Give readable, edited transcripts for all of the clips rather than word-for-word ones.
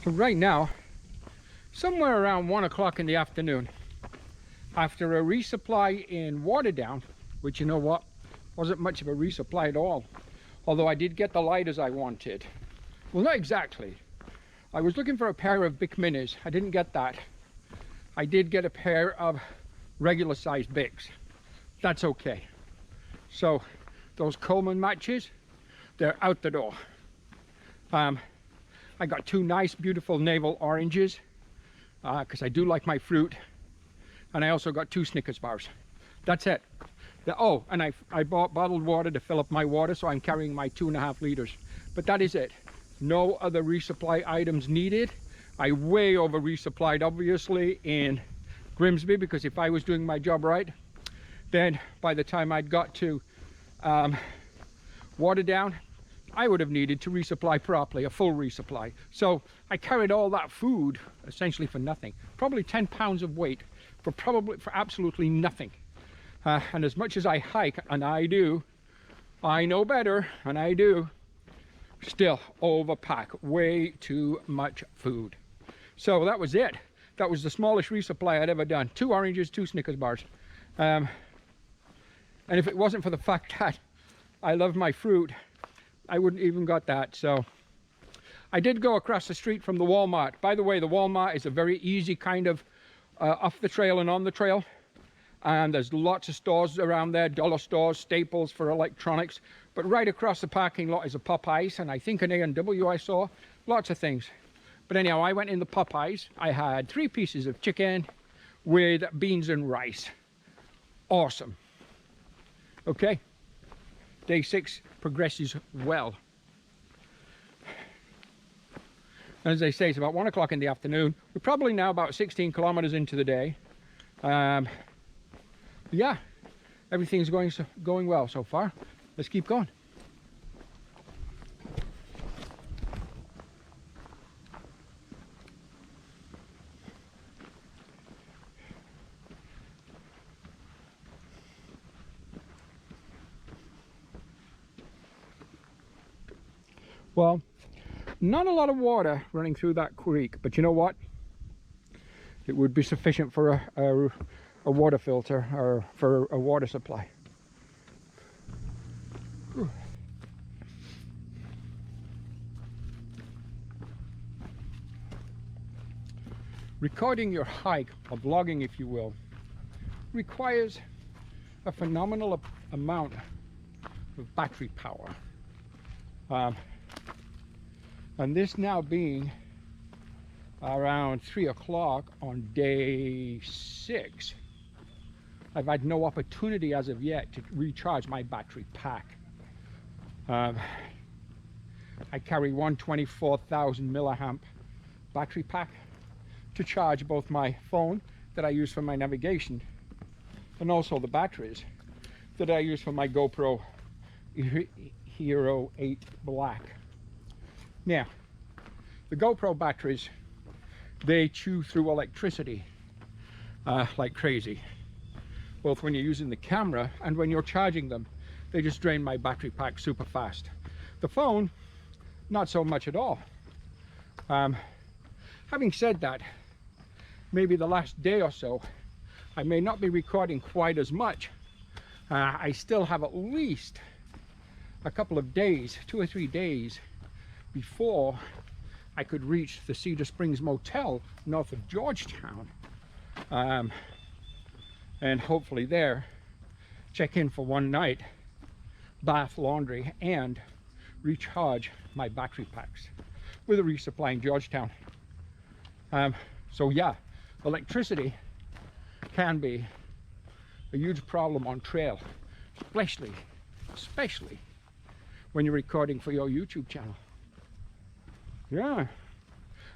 So right now, somewhere around 1 o'clock in the afternoon, after a resupply in Waterdown, which, you know what, wasn't much of a resupply at all, although I did get the lighters I wanted. Well, not exactly. I was looking for a pair of Bic Minis. I didn't get that. I did get a pair of regular sized Bics. That's okay. So those Coleman matches, they're out the door. I got 2 nice beautiful navel oranges because I do like my fruit, and I also got 2 Snickers bars. That's it. Oh, and I bought bottled water to fill up my water, so I'm carrying my 2.5 liters. But that is it. No other resupply items needed. I way over resupplied, obviously, in Grimsby, because if I was doing my job right, then by the time I'd got to Waterdown, I would have needed to resupply properly, a full resupply. So I carried all that food essentially for nothing. Probably 10 pounds of weight for absolutely nothing. And as much as I hike, and I do, I know better, and I do, still overpack way too much food. So that was it. That was the smallest resupply I'd ever done. 2 oranges, 2 Snickers bars. And if it wasn't for the fact that I love my fruit, I wouldn't even got that. So I did go across the street from the Walmart. By the way, the Walmart is a very easy kind of off the trail and on the trail. And there's lots of stores around there, dollar stores, Staples for electronics. But right across the parking lot is a Popeyes, and I think an A&W I saw. Lots of things. But anyhow, I went in the Popeyes. I had 3 pieces of chicken with beans and rice. Awesome. Okay. Day 6 progresses well. As they say, it's about 1 o'clock in the afternoon. We're probably now about 16 kilometers into the day. Yeah, everything's going well so far. Let's keep going. Well, not a lot of water running through that creek, but you know what? It would be sufficient for a water filter or for a water supply. Whew. Recording your hike, or vlogging if you will, requires a phenomenal amount of battery power. And this now being around 3 o'clock on day 6, I've had no opportunity as of yet to recharge my battery pack. I carry one 24,000 milliamp battery pack to charge both my phone that I use for my navigation and also the batteries that I use for my GoPro Hero 8 Black. Now, the GoPro batteries, they chew through electricity like crazy, both when you're using the camera and when you're charging them. They just drain my battery pack super fast. The phone, not so much at all. Having said that, maybe the last day or so, I may not be recording quite as much. I still have at least a couple of days, 2 or 3 days, before I could reach the Cedar Springs Motel north of Georgetown, and hopefully there check in for one night, bath, laundry, and recharge my battery packs with a resupply in Georgetown. So yeah, electricity can be a huge problem on trail, especially when you're recording for your YouTube channel. Yeah.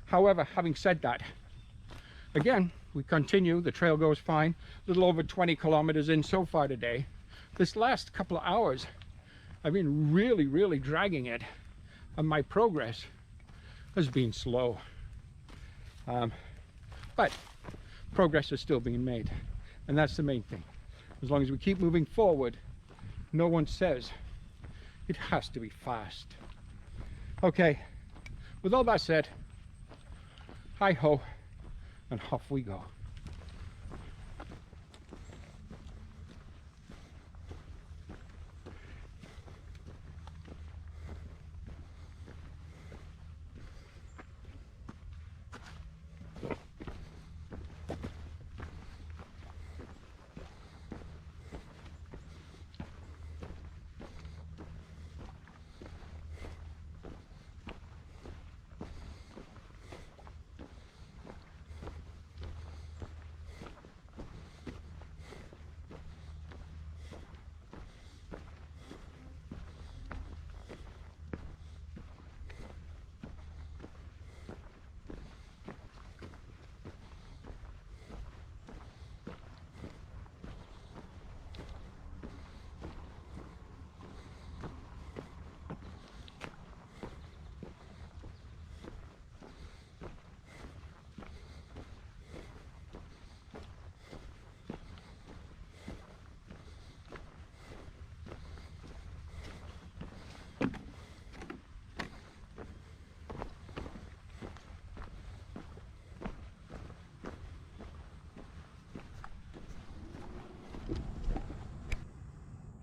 However, having said that, again, we continue. The trail goes fine. A little over 20 kilometers in so far today. This last couple of hours, I've been really dragging it, and my progress has been slow. But progress is still being made, and that's the main thing. As long as we keep moving forward, no one says it has to be fast. Okay, with all that said, Hi-ho, and off we go.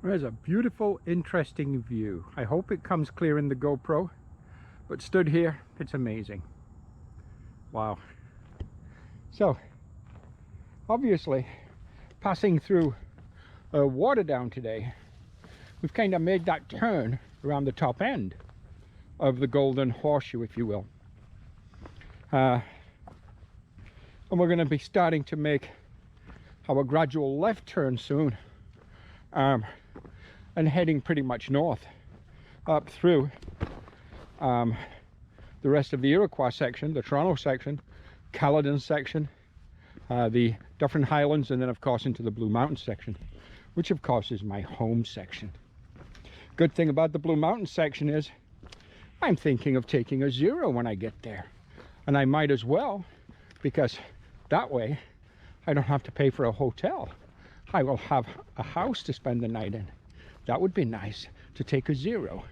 There's a beautiful, interesting view. I hope it comes clear in the GoPro, but stood here, it's amazing. Wow. So, obviously, passing through water down today, we've kind of made that turn around the top end of the Golden Horseshoe, if you will. And we're going to be starting to make our gradual left turn soon. And heading pretty much north up through the rest of the Iroquois section, the Toronto section, Caledon section, the Dufferin Highlands, and then of course into the Blue Mountain section, which of course is my home section. Good thing about the Blue Mountain section is I'm thinking of taking a zero when I get there, and I might as well, because that way I don't have to pay for a hotel. I will have a house to spend the night in. That would be nice, to take a zero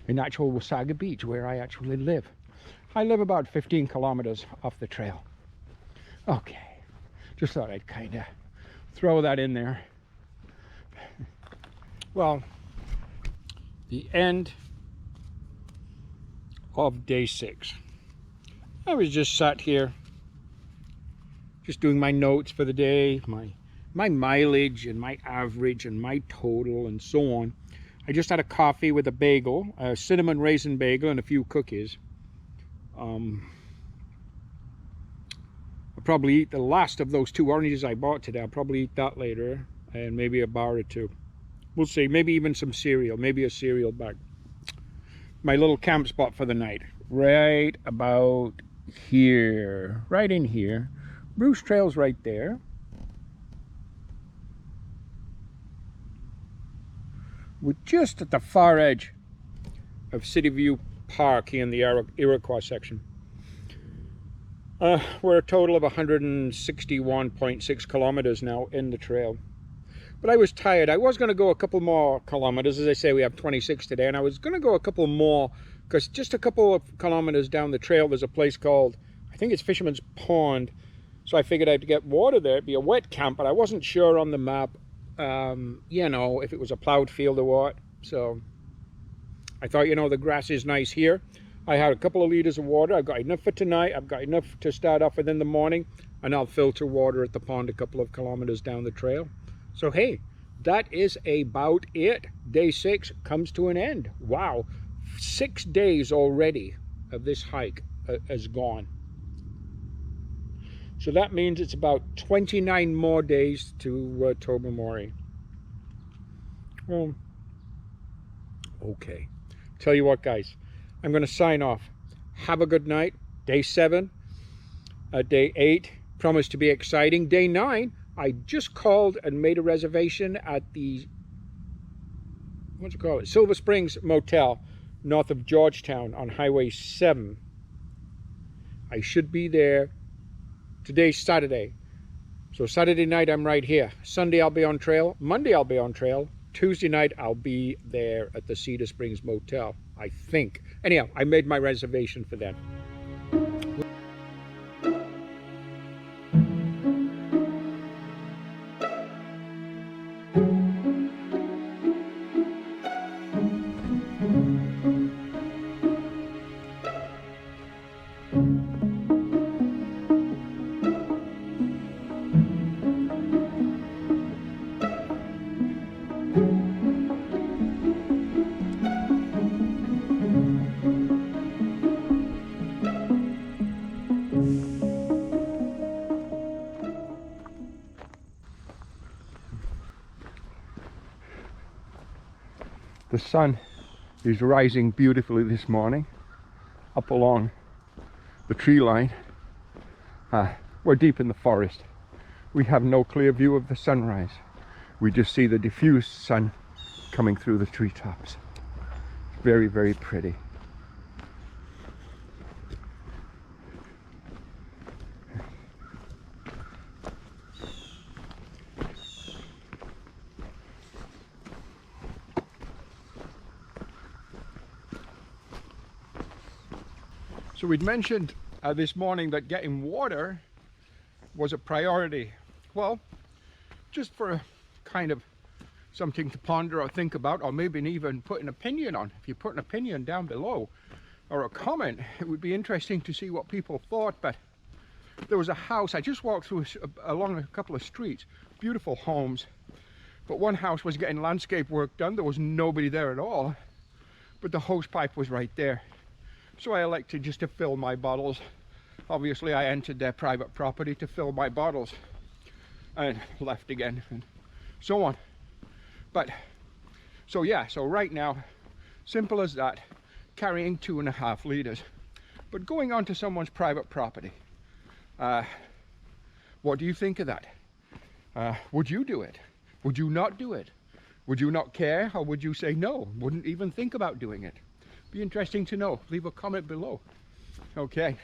in actual Wasaga Beach, where I actually live. I live about 15 kilometers off the trail. Okay, just thought I'd kind of throw that in there. Well, the end of day 6. I was just sat here, just doing my notes for the day, my mileage and my average and my total and so on. I just had a coffee with a bagel, a cinnamon raisin bagel, and a few cookies. I'll probably eat the last of those 2 oranges I bought today. I'll probably eat that later, and maybe a bar or 2. We'll see. Maybe even some cereal, maybe a cereal bag. My little camp spot for the night, right about here, right in here. Bruce Trail's right there. We're just at the far edge of City View Park here in the Iroquois section. We're a total of 161.6 kilometers now in the trail. But I was tired. I was going to go a couple more kilometers. As I say, we have 26 today, and I was going to go a couple more because just a couple of kilometers down the trail there's a place called, I think it's Fisherman's Pond. So I figured I'd get water there. It'd be a wet camp, but I wasn't sure on the map, you know, if it was a plowed field or what. So I thought, you know, the grass is nice here. I had a couple of liters of water. I've got enough for tonight. I've got enough to start off with in the morning, and I'll filter water at the pond a couple of kilometers down the trail. So hey, that is about it. Day 6 comes to an end. Wow, 6 days already of this hike has gone. So that means it's about 29 more days to Tobermory. Well, okay. Tell you what, guys, I'm going to sign off. Have a good night. Day 7. Day 8 promised to be exciting. Day 9, I just called and made a reservation at the, what's it called? Silver Springs Motel, north of Georgetown on Highway 7. I should be there. Today's Saturday. So Saturday night I'm right here. Sunday I'll be on trail. Monday I'll be on trail. Tuesday night I'll be there at the Cedar Springs Motel, I think. Anyhow, I made my reservation for them. The sun is rising beautifully this morning up along the tree line. We're deep in the forest. We have no clear view of the sunrise. We just see the diffused sun coming through the treetops. Very, very pretty. So we'd mentioned this morning that getting water was a priority. Well, just for a kind of something to ponder or think about, or maybe even put an opinion on. If you put an opinion down below or a comment, it would be interesting to see what people thought. But there was a house, I just walked through along a couple of streets, beautiful homes, but one house was getting landscape work done. There was nobody there at all, but the hose pipe was right there. So I elected just to fill my bottles. Obviously I entered their private property to fill my bottles and left again and so on. But so yeah, so right now, simple as that, carrying 2.5 liters, but going onto someone's private property. What do you think of that? Would you do it? Would you not do it? Would you not care, or would you say no, wouldn't even think about doing it? Be interesting to know. Leave a comment below. Okay,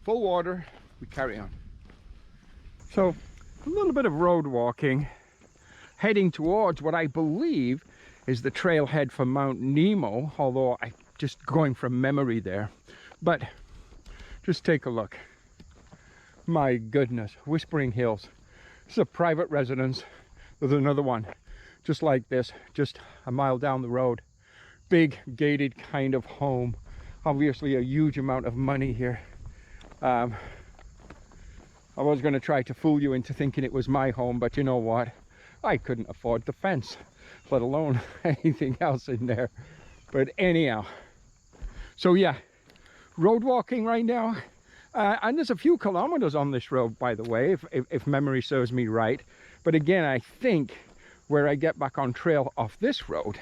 full water, we carry on. So a little bit of road walking, heading towards what I believe is the trailhead for Mount Nemo, although I'm just going from memory there. But just take a look. My goodness, Whispering Hills. This is a private residence. There's another one just like this, just a mile down the road. Big gated kind of home. Obviously a huge amount of money here. I was going to try to fool you into thinking it was my home, but you know what? I couldn't afford the fence, let alone anything else in there. But anyhow, so yeah, road walking right now. And there's a few kilometers on this road, by the way, if memory serves me right. But again, I think where I get back on trail off this road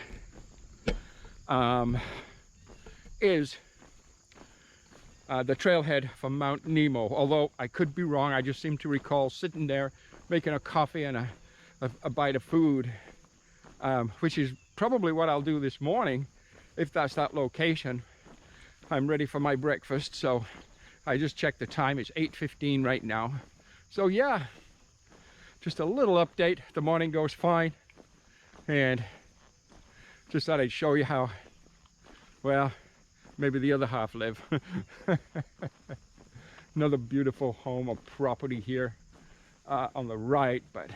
is the trailhead from Mount Nemo. Although I could be wrong, I just seem to recall sitting there making a coffee and a bite of food, which is probably what I'll do this morning if that's that location. I'm ready for my breakfast, so I just checked the time. It's 8:15 right now. So yeah, just a little update. The morning goes fine, and just thought I'd show you how, well, maybe the other half live. Another beautiful home or property here on the right. But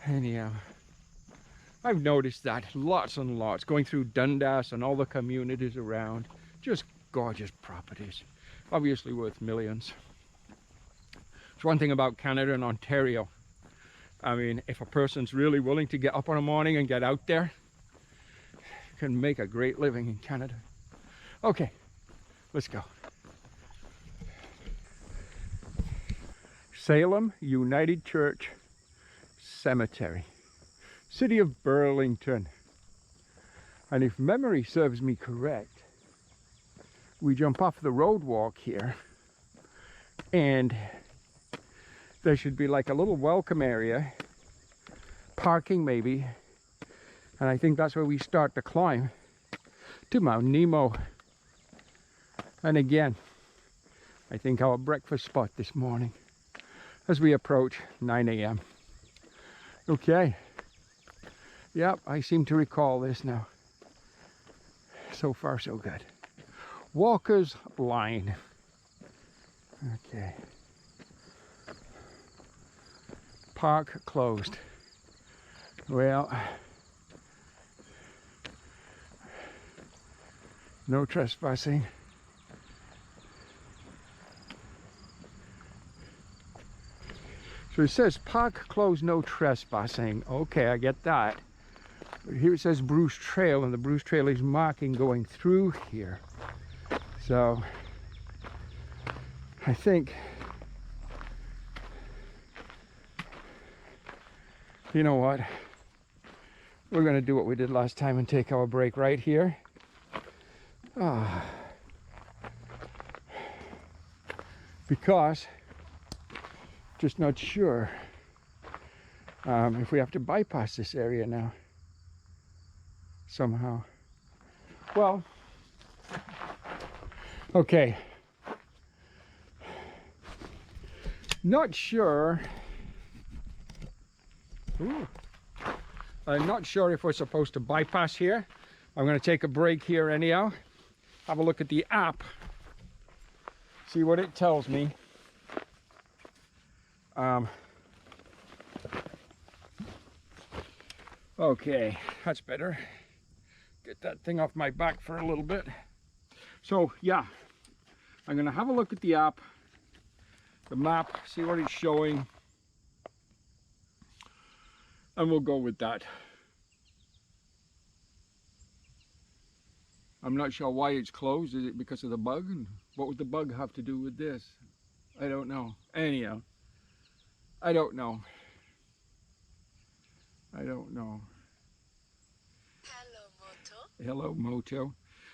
anyhow, I've noticed that lots and lots going through Dundas and all the communities around. Just gorgeous properties, obviously worth millions. It's one thing about Canada and Ontario. I mean, if a person's really willing to get up in the morning and get out there, you can make a great living in Canada. Okay, let's go. Salem United Church Cemetery, city of Burlington. And if memory serves me correct, we jump off the road walk here and there should be like a little welcome area, parking maybe, and I think that's where we start to climb to Mount Nemo. And again, I think our breakfast spot this morning as we approach 9 a.m. Okay, yep, I seem to recall this now. So far so good. Walker's Line. Okay. Park closed. Well, no trespassing. So it says park closed, no trespassing. Okay, I get that. But here it says Bruce Trail, and the Bruce Trail is marking going through here. So I think, you know what, we're going to do what we did last time and take our break right here. Because just not sure if we have to bypass this area now somehow. Well, okay, not sure. Ooh. I'm not sure if we're supposed to bypass here. I'm going to take a break here anyhow, have a look at the app, see what it tells me. Okay, that's better. Get that thing off my back for a little bit. So yeah, I'm going to have a look at the app, the map, see what it's showing, and we'll go with that. I'm not sure why it's closed. Is it because of the bug? And what would the bug have to do with this? I don't know. Anyhow, I don't know. I don't know. Hello, Moto. Hello, Moto.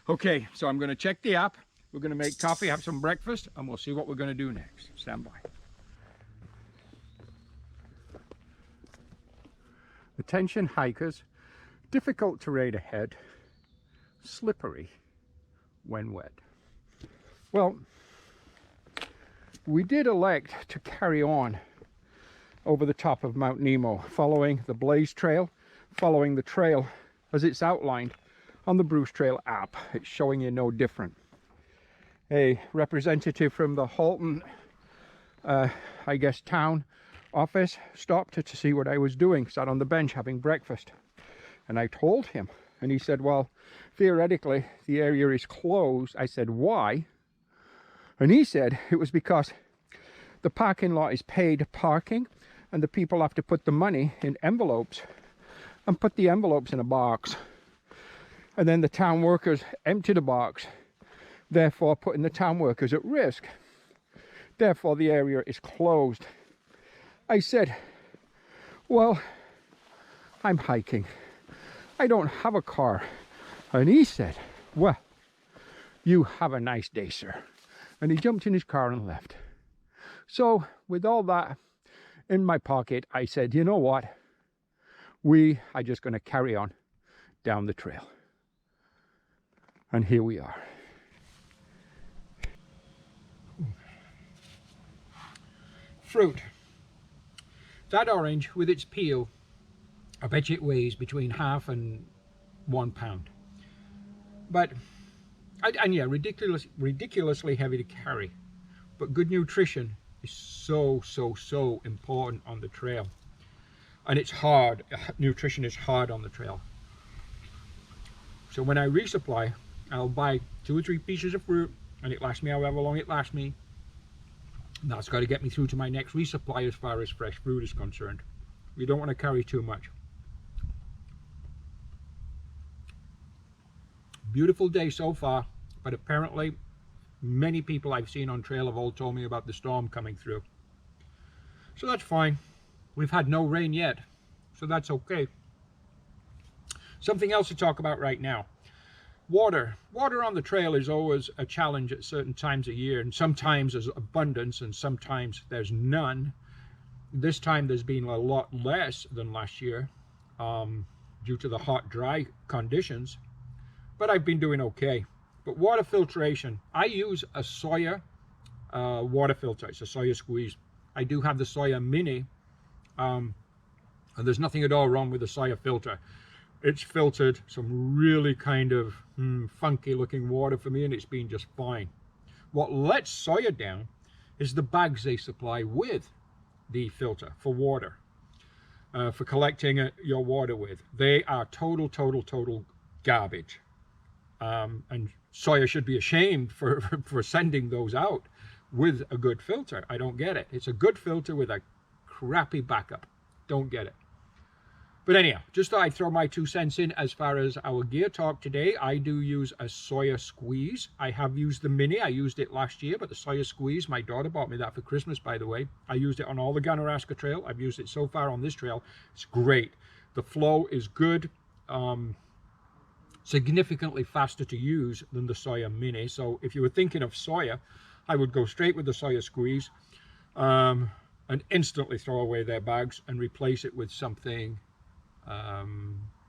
Okay, so I'm going to check the app. We're going to make coffee, have some breakfast, and we'll see what we're going to do next. Stand by. Attention hikers, difficult terrain ahead, slippery when wet. Well, we did elect to carry on over the top of Mount Nemo, following the Blaze Trail, following the trail as it's outlined on the Bruce Trail app. It's showing you no different. A representative from the Halton, I guess, town office stopped to see what I was doing, sat on the bench having breakfast. And I told him, and he said, well, theoretically, the area is closed. I said, why? And he said it was because the parking lot is paid parking, and the people have to put the money in envelopes and put the envelopes in a box. And then the town workers empty the box, therefore putting the town workers at risk. Therefore, the area is closed. I said, well, I'm hiking. I don't have a car. And he said, well, you have a nice day, sir. And he jumped in his car and left. So with all that in my pocket, I said, you know what? We are just going to carry on down the trail. And here we are. Fruit. That orange with its peel, I bet you it weighs between 1/2 and 1 pound. But, and yeah, ridiculously heavy to carry. But good nutrition is so important on the trail. And it's hard. Nutrition is hard on the trail. So when I resupply, I'll buy 2 or 3 pieces of fruit, and it lasts me however long it lasts me. And that's got to get me through to my next resupply as far as fresh fruit is concerned. You don't want to carry too much. Beautiful day so far, but apparently many people I've seen on trail have all told me about the storm coming through. So that's fine. We've had no rain yet, so that's okay. Something else to talk about right now. Water. Water on the trail is always a challenge at certain times of year, and sometimes there's abundance and sometimes there's none. This time there's been a lot less than last year due to the hot, dry conditions, but I've been doing okay. But water filtration, I use a Sawyer water filter. It's a Sawyer squeeze. I do have the Sawyer Mini, and there's nothing at all wrong with the Sawyer filter. It's filtered some really kind of funky looking water for me, and it's been just fine. What lets Sawyer down is the bags they supply with the filter for water, for collecting your water with. They are total garbage. And Sawyer should be ashamed for sending those out with a good filter. I don't get it. It's a good filter with a crappy backup. Don't get it. But anyhow, just thought I'd throw my 2 cents in as far as our gear talk today. I do use a Sawyer squeeze. I have used the Mini. I used it last year, but the Sawyer squeeze, my daughter bought me that for Christmas, by the way. I used it on all the Ganaraska trail. I've used it so far on this trail. It's great. The flow is good. significantly faster to use than the Sawyer Mini. So if you were thinking of Sawyer, I would go straight with the Sawyer Squeeze and instantly throw away their bags and replace it with something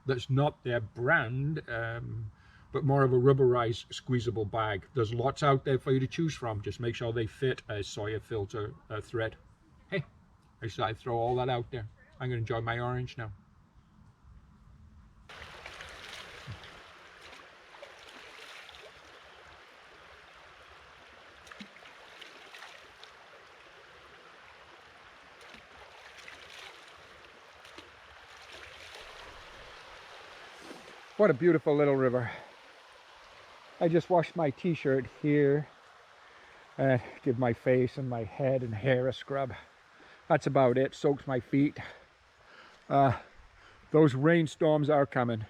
that's not their brand, but more of a rubberized squeezable bag. There's lots out there for you to choose from. Just make sure they fit a Sawyer filter thread. Hey, I decided to throw all that out there. I'm going to enjoy my orange now. What a beautiful little river. I just washed my t-shirt here and give my face and my head and hair a scrub. That's about it. Soaked my feet. Those rainstorms are coming.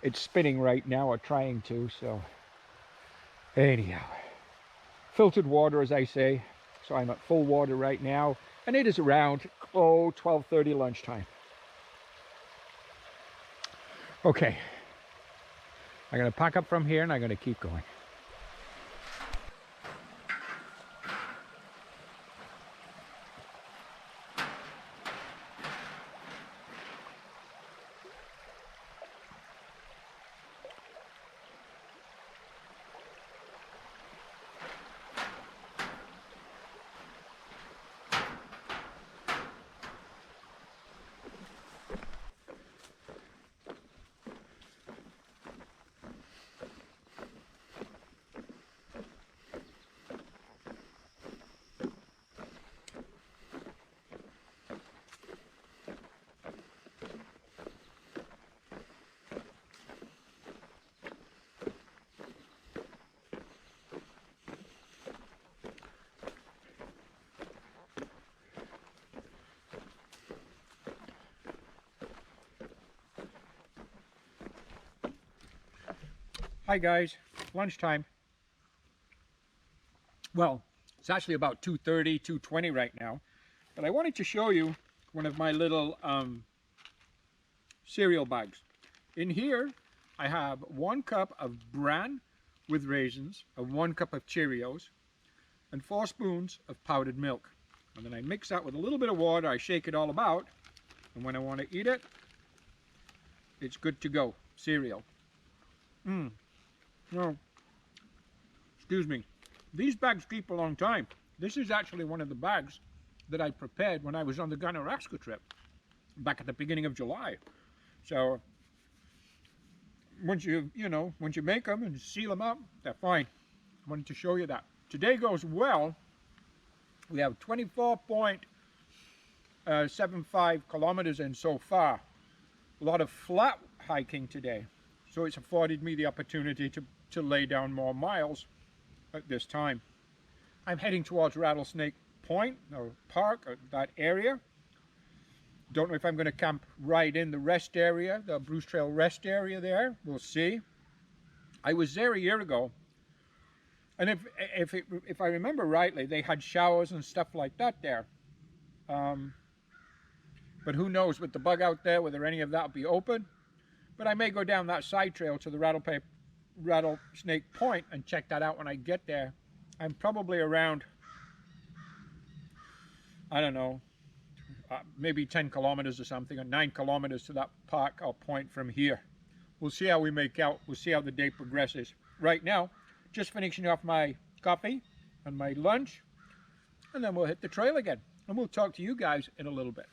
It's spinning right now, or trying to, so anyhow. Filtered water, as I say. So I'm at full water right now, and it is around 12:30 lunchtime. Okay, I'm going to pack up from here and I'm going to keep going. Hi guys, lunchtime. Well, it's actually about 2:30, 2:20 right now, but I wanted to show you one of my little cereal bags. In here, I have 1 cup of bran with raisins, and 1 cup of Cheerios, and 4 spoons of powdered milk. And then I mix that with a little bit of water, I shake it all about, and when I want to eat it, it's good to go. Cereal. No, excuse me. These bags keep a long time. This is actually one of the bags that I prepared when I was on the Gunner-Alaska trip back at the beginning of July. So once you make them and seal them up, they're fine. I wanted to show you that. Today goes well. We have 24.75 kilometers in so far. A lot of flat hiking today. So it's afforded me the opportunity to lay down more miles at this time. I'm heading towards Rattlesnake Point, or Park, or that area. Don't know if I'm going to camp right in the rest area, the Bruce Trail rest area there. We'll see. I was there a year ago, and if I remember rightly, they had showers and stuff like that there. But who knows with the bug out there, whether any of that will be open. But I may go down that side trail to the Rattlesnake Point and check that out when I get there. I'm probably around, I don't know, maybe 10 kilometers or something, or 9 kilometers to that park or point from here. We'll see how we make out. We'll see how the day progresses. Right now, just finishing off my coffee and my lunch, and then we'll hit the trail again. And we'll talk to you guys in a little bit.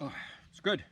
Oh, it's good.